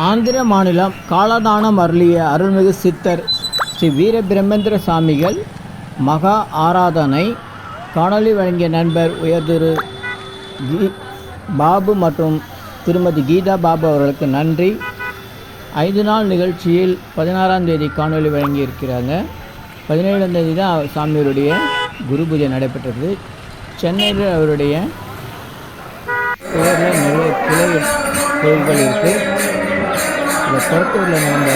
ஆந்திர மாநிலம் காலதானம் அருளிய அருள்மிகு சித்தர் ஸ்ரீ வீரபிரமேந்திர சாமிகள் மகா ஆராதனை காணொலி வழங்கிய நண்பர் உயர்திரு பாபு மற்றும் திருமதி கீதா பாபு அவர்களுக்கு நன்றி. 5 நாள் நிகழ்ச்சியில் 16ஆம் தேதி காணொலி வழங்கியிருக்கிறாங்க. 17ஆம் தேதி தான் சாமியோருடைய குரு பூஜை நடைபெற்றது. சென்னையில் அவருடைய பெயரில் நிறைய கிளை கோயில்கள் இருக்குது. இந்த கருத்தூரில் நடந்த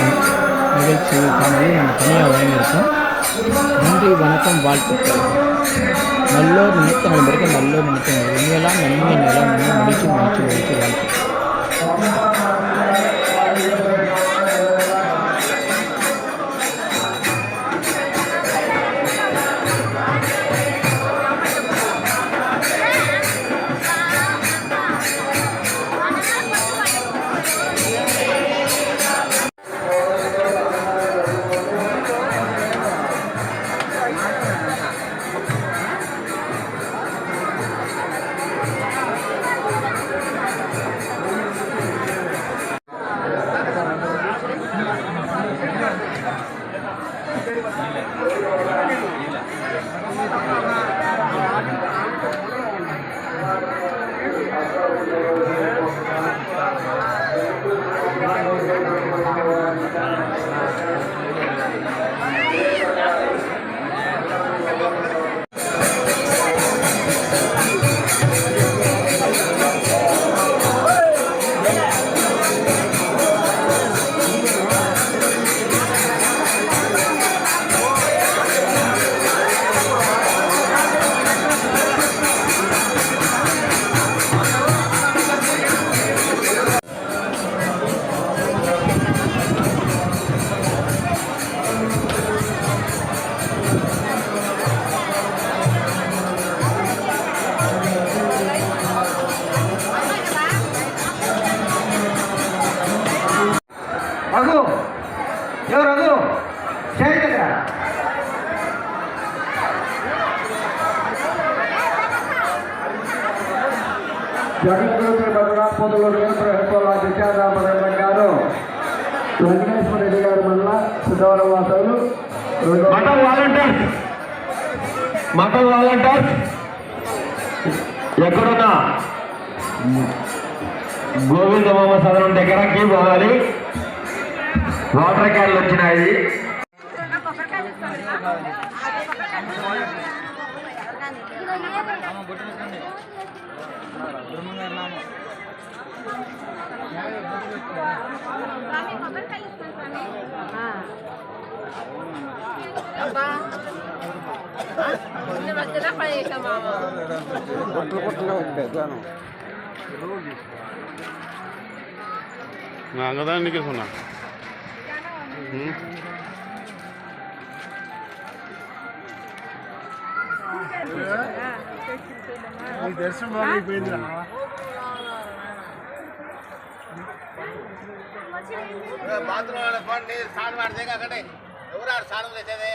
நிகழ்ச்சி காணொலி நம்ம தனியாக வழங்கியிருக்கோம். நன்றி, வணக்கம், வாழ்த்துக்கள். நல்லோர் நினைத்த நண்பர்கள் நல்லோர் நினைத்த நண்பர்கள் இனியெல்லாம் நன்மை நிலம் முடிச்சு வாழ்த்து. रघु यो रघु జగద్గురు భద్రాపదులు విచారాపదగారు వెంకటేశ్వర రెడ్డి గారు మళ్ళా సిద్ధవరం వాసులు మటన్ వాలంటీర్స్ ఎక్కడున్నా గోవిందమామ సదనం దగ్గరకి పోవాలి. వాటర్ క్యాన్లు వచ్చినాయి. அங்கதான் நிக்க சொன்னா దర్శనం పోయింది. బాత్రూమ్ పండి స్నానం ఆడితే అక్కడ ఎవరు ఆడు స్నానం తెచ్చేది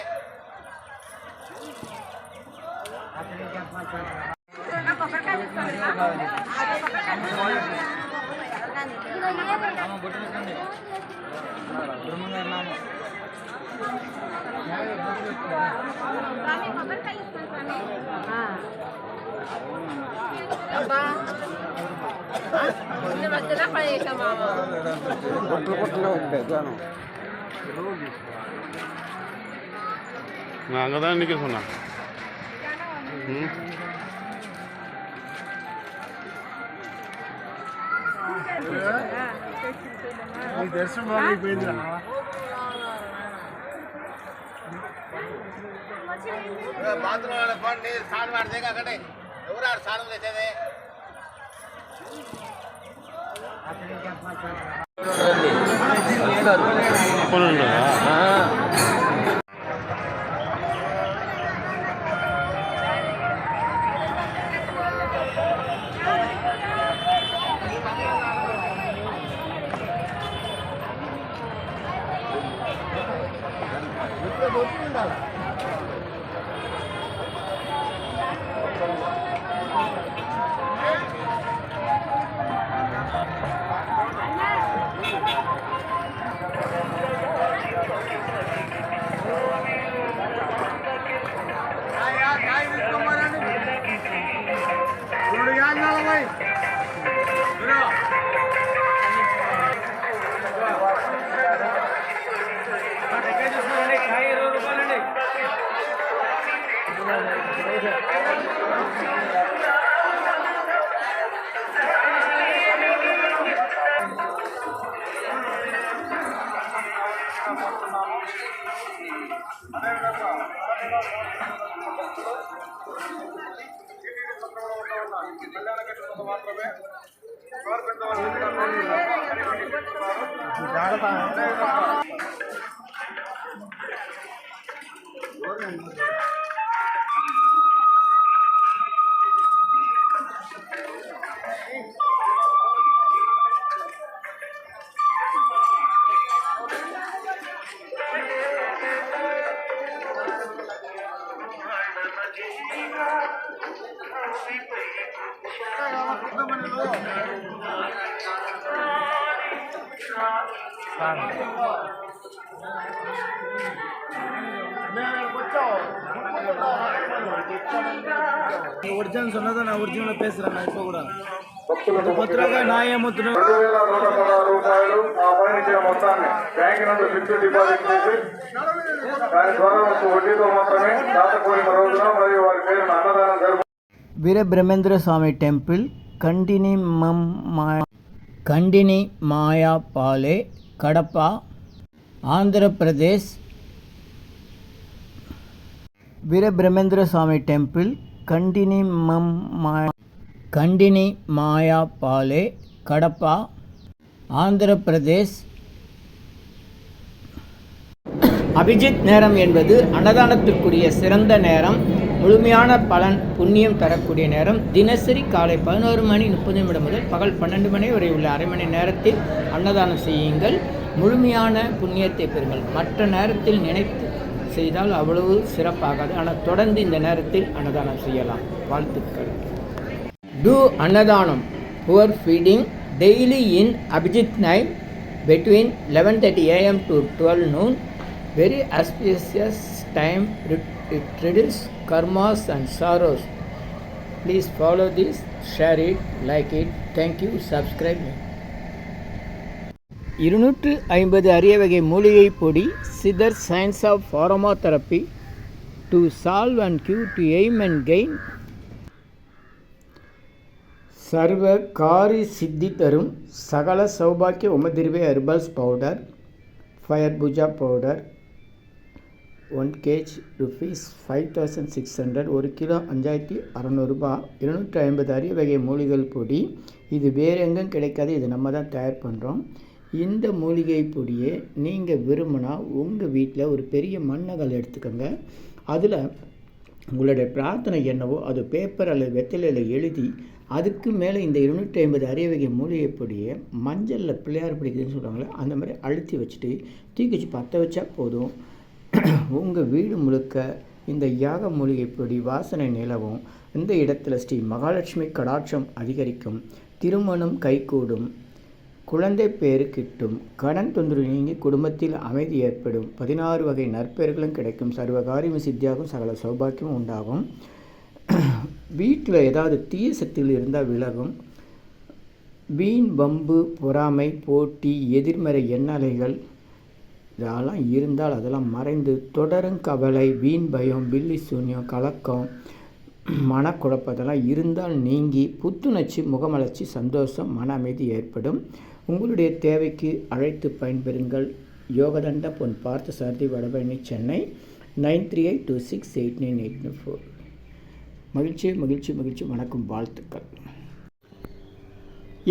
அங்கதான் நிக்க சொன்னா దర్శనం పోయింది. బాత్రూమ్ పండి స్నానం ఆడితే అక్కడ ఎవరు ఆడు స్నానం తెచ్చేది కోరుతున్నాము. అదేవిధంగా కళ్యాణ కట్టుకుంటూ మాత్రమే ఎవరు పెద్దవాళ్ళు ஒரிஜினல் சொன்னதை நான் ஒரிஜினலாக பேசுகிறேன். நான் இப்போ கூட భక్తులకు కొత్తగా నా ఏమవుతున్నాను 2,116 రూపాయలు ఆ పైన ఇచ్చిన మొత్తాన్ని బ్యాంక్ నుండి ఫిక్స్డ్ డిపాజిట్ చేసి దాని ద్వారా వచ్చే వడ్డీతో మాత్రమే దాత కోరిన రోజున మరియు వారి పేరున అన్నదానం జరుపు. వీరబ్రహ్మేంద్ర స్వామి టెంపుల్ కండిని మాయాపాలే కడప ఆంధ్రప్రదేశ్. వీరబ్రహ్మేంద్ర స్వామి టెంపుల్ కండిని మాయాపాలే కడప ஆந்திரப்பிரதேஷ். அபிஜித் நேரம் என்பது அன்னதானத்திற்குரிய சிறந்த நேரம், முழுமையான பலன் புண்ணியம் தரக்கூடிய நேரம். தினசரி காலை 11:30 முதல் பகல் 12 மணி வரை உள்ள அரை மணி நேரத்தில் அன்னதானம் செய்யுங்கள். முழுமையான புண்ணியத்தை பெறுங்கள். மற்ற நேரத்தில் நினைத்து செய்தால் அவ்வளவு சிறப்பாகாது. ஆனால் தொடர்ந்து இந்த நேரத்தில் அன்னதானம் செய்யலாம். வாழ்த்துக்கள். Do அன்னதானம் poor feeding daily in Abhijit night between 11:30 AM to 12 noon. Very auspicious time. It reduces karmas and sorrows. Please follow this, share it, like it. Thank you. Subscribe me. 250 அரிய வகை மூலிகை பொடி. Siddhar science of pharmacotherapy to solve and cure to aim and gain. சர்வ காரி சித்தி தரும் சகல சௌபாக்கிய உமதிர்வே herbals powder. Fire puja powder 1 kg rupees 5600. 1 kilo 5600 ரூபாய். 250 அரிய வகை மூலிகை பொடி. இது வேறு எங்கும் கிடைக்காது. இது நம்ம தான் தயார் பண்ணுறோம். இந்த மூலிகை பொடியை நீங்கள் விரும்பினா உங்கள் வீட்டில் ஒரு பெரிய மண்ணகல் எடுத்துக்கோங்க. அதில் உங்களுடைய பிரார்த்தனை என்னவோ அது பேப்பர் அல்லது வெத்தலையில் எழுதி அதுக்கு மேலே இந்த 250 அரிய வகை மூலிகை பொடியை மஞ்சளில் பிள்ளையார் பிடிக்குதுன்னு சொல்கிறாங்களே அந்த மாதிரி அழுத்தி வச்சுட்டு தூக்கி வச்சு பற்ற வச்சா போதும். உங்கள் வீடு முழுக்க இந்த யாக மூலிகை பொடி வாசனை நிலவும். இந்த இடத்துல ஸ்ரீ மகாலட்சுமி கடாட்சம் அதிகரிக்கும். திருமணம் கைகூடும். குழந்தை பேரு கிட்டும். கடன் தொந்தரவு நீங்கி குடும்பத்தில் அமைதி ஏற்படும். 16 வகை நற்பெயர்களும் கிடைக்கும். சர்வகாரியம் சித்தியாகும். சகல சௌபாக்கியமும் உண்டாகும். வீட்டில் ஏதாவது தீய சக்திகள் இருந்தால் விலகும். வீண் வம்பு பொறாமை போட்டி எதிர்மறை எண்ணலைகள் இதெல்லாம் இருந்தால் அதெல்லாம் மறைந்து தொடரும் கவலை வீண் பயம் பில்லி சூன்யம் கலக்கம் மனக்குழப்பம் இதெல்லாம் இருந்தால் நீங்கி புத்துணர்ச்சி முகமலர்ச்சி சந்தோஷம் மன அமைதி ஏற்படும். உங்களுடைய தேவைக்கு அழைத்து பயன்பெறுங்கள். யோகதண்ட பொன் பார்த்த சாரதி வடபழனி சென்னை 9382689894. மகிழ்ச்சி மகிழ்ச்சி மகிழ்ச்சி. வணக்கம். வாழ்த்துக்கள்.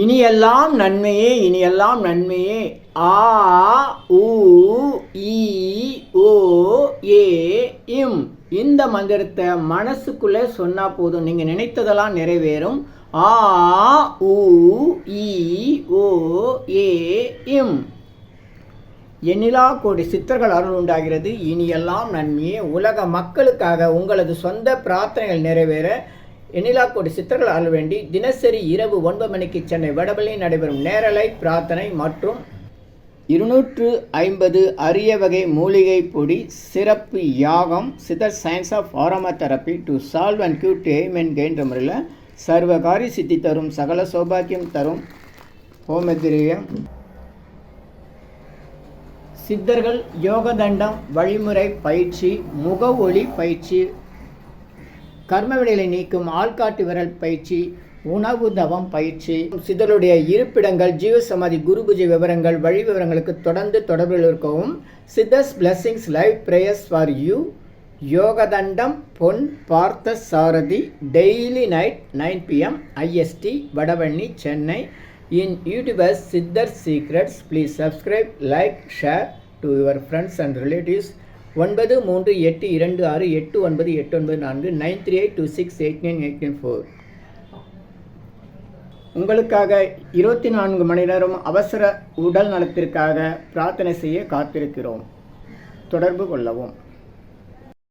இனியெல்லாம் நன்மையே இனியெல்லாம் நன்மையே. ஆ உ ஈ ஓ ஏ இம். இந்த மந்திரத்தை மனசுக்குள்ளே சொன்னால் போதும். நீங்கள் நினைத்ததெல்லாம் நிறைவேறும். ஆ உ ஈ ஓ ஏ இம். எண்ணிலா கோடி சித்தர்கள் அருள் உண்டாகிறது. இனியெல்லாம் நன்மையே. உலக மக்களுக்காக உங்களது சொந்த பிரார்த்தனைகள் நிறைவேற எண்ணிலா கோடி சித்தர்கள் அருள் வேண்டி தினசரி இரவு 9 மணிக்கு சென்னை வடபழனி நடைபெறும் நேரலை பிரார்த்தனை மற்றும் 250 அரிய வகை மூலிகை பொடி சிறப்பு யாகம் Siddhar science of pharmacotherapy to solve and cure to aim and gain என்ற முறையில் சர்வகாரி சித்தி தரும் சகல சௌபாக்கியம் தரும் ஹோமதிரியம் சித்தர்கள் யோகதண்டம் வழிமுறை பயிற்சி முக ஒளி பயிற்சி கர்மவினைகளை நீக்கும் ஆள்காட்டு விரல் பயிற்சி உணவு தவம் பயிற்சி. சித்தருடைய இருப்பிடங்கள், ஜீவசமாதி, குரு பூஜை விவரங்கள், வழி விவரங்களுக்கு தொடர்ந்து தொடர்பில் இருக்கவும். Siddhars blessings live prayers for you. யோகதண்டம் Pon Parthasarathi, daily night 9 PM IST, Vadavalli, Chennai. In YouTubers Siddhar secrets. Please subscribe, like, share to your friends and relatives. 9382289894 9382689894. உங்களுக்காக 24 மணி நேரம் அவசர உடல் நலத்திற்காக பிரார்த்தனை செய்ய காத்திருக்கிறோம். தொடர்பு கொள்ளவும்.